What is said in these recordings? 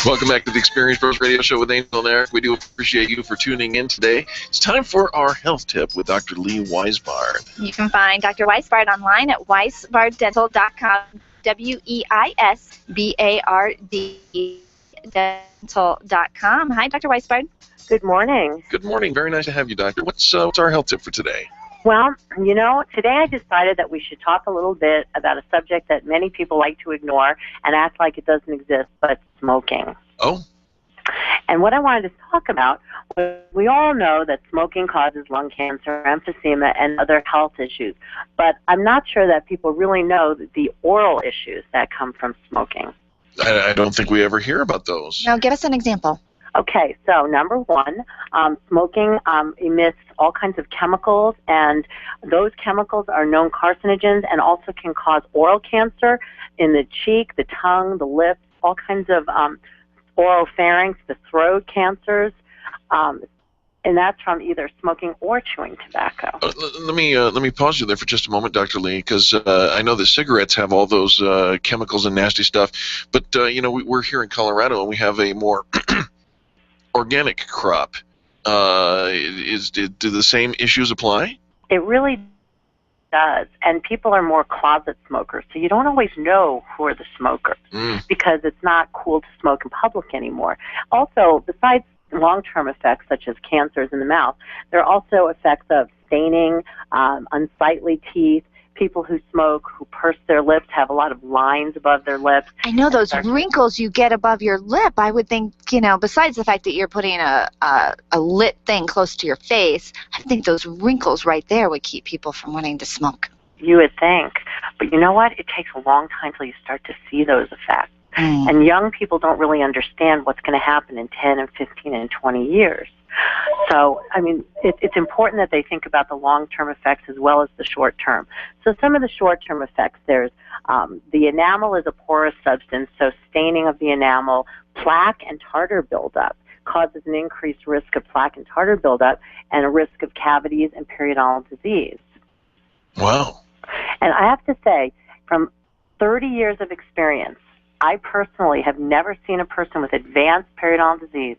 Welcome back to the Experience Pros Radio Show with Angel and Eric. We do appreciate you for tuning in today. It's time for our health tip with Dr. Lee Wesibard. You can find Dr. Wesibard online at wisibarddental.com, WEISBARD dental.com. Hi, Dr. Wesibard. Good morning. Good morning. Very nice to have you, Doctor. What's our health tip for today? Well, today I decided that we should talk a little bit about a subject that many people like to ignore and act like it doesn't exist, but smoking. Oh. And what I wanted to talk about was, we all know that smoking causes lung cancer, emphysema, and other health issues, but I'm not sure that people really know the oral issues that come from smoking. I don't think we ever hear about those. Now, give us an example. Okay, so number one, smoking emits all kinds of chemicals, and those chemicals are known carcinogens and also can cause oral cancer in the cheek, the tongue, the lips, all kinds of oropharynx, the throat cancers, and that's from either smoking or chewing tobacco. Let me pause you there for just a moment, Dr. Lee, because I know that cigarettes have all those chemicals and nasty stuff, but we're here in Colorado and we have a more organic crop. Do the same issues apply? It really does, and people are more closet smokers, so you don't always know who are the smokers because it's not cool to smoke in public anymore. Also, besides long-term effects such as cancers in the mouth, there are also effects of staining, unsightly teeth. People who smoke, who purse their lips, have a lot of lines above their lips. I know those wrinkles you get above your lip. I would think, besides the fact that you're putting a lit thing close to your face, I think those wrinkles right there would keep people from wanting to smoke. You would think. But you know what? It takes a long time until you start to see those effects. And young people don't really understand what's going to happen in 10 and 15 and 20 years. So, it's important that they think about the long-term effects as well as the short-term. So some of the short-term effects, there's the enamel is a porous substance, so staining of the enamel, plaque and tartar buildup causes an increased risk of plaque and tartar buildup and a risk of cavities and periodontal disease. Wow. And I have to say, from 30 years of experience, I personally have never seen a person with advanced periodontal disease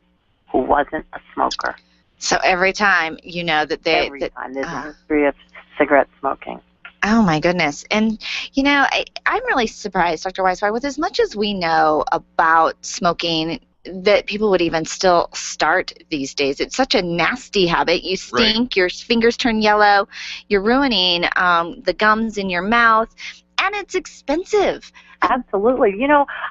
who wasn't a smoker. So every time you know that they... Every time there's a history of cigarette smoking. Oh, my goodness. And, I'm really surprised, Dr. Wesibard, with as much as we know about smoking, that people would even still start these days. It's such a nasty habit. You stink, right. Your fingers turn yellow, you're ruining the gums in your mouth, and it's expensive. Absolutely.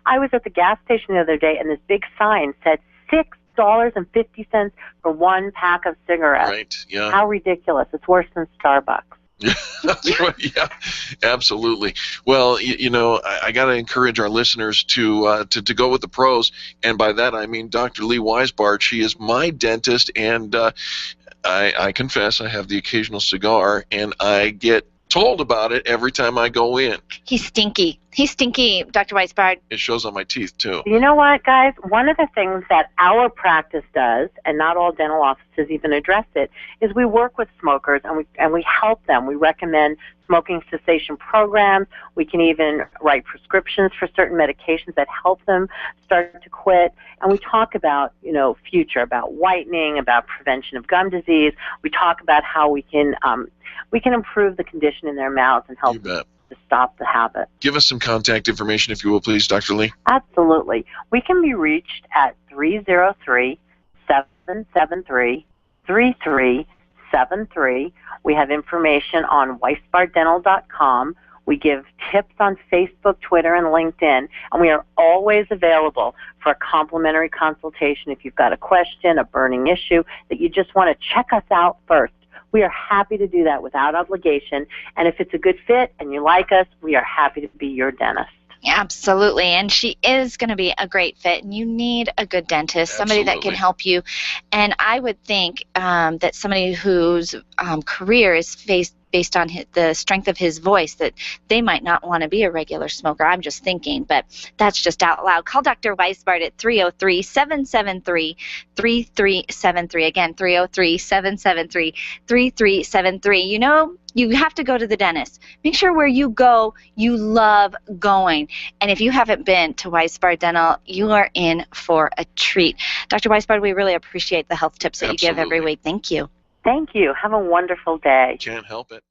I was at the gas station the other day, and this big sign said $6.50 for one pack of cigarettes. Right, yeah. How ridiculous. It's worse than Starbucks. Yeah, absolutely. Well, I got to encourage our listeners to go with the pros, and by that I mean Dr. Lee Wesibard. She is my dentist, and I confess I have the occasional cigar, and I get told about it every time I go in. He's stinky. He's stinky, Dr. Wesibard. It shows on my teeth, too. You know what, guys? One of the things that our practice does, and not all dental offices even address it, is we work with smokers and we help them. We recommend smoking cessation programs. We can even write prescriptions for certain medications that help them start to quit. And we talk about, future, about whitening, about prevention of gum disease. We talk about how we can improve the condition in their mouths and help them to stop the habit. Give us some contact information, if you will, please, Dr. Lee. Absolutely. We can be reached at 303-773-3373. We have information on WesibardDental.com. We give tips on Facebook, Twitter, and LinkedIn, and we are always available for a complimentary consultation if you've got a question, a burning issue, that you just want to check us out first. We are happy to do that without obligation, and if it's a good fit and you like us, we are happy to be your dentist. Absolutely, and she is going to be a great fit, and you need a good dentist, somebody that can help you. And I would think that somebody whose career is based on the strength of his voice, that they might not want to be a regular smoker. I'm just thinking, but that's just out loud. Call Dr. Wesibard at 303-773-3373. Again, 303-773-3373. You have to go to the dentist. Make sure where you go, you love going. And if you haven't been to Wesibard Dental, you are in for a treat. Dr. Wesibard, we really appreciate the health tips that you give every week. Thank you. Thank you. Have a wonderful day. Can't help it.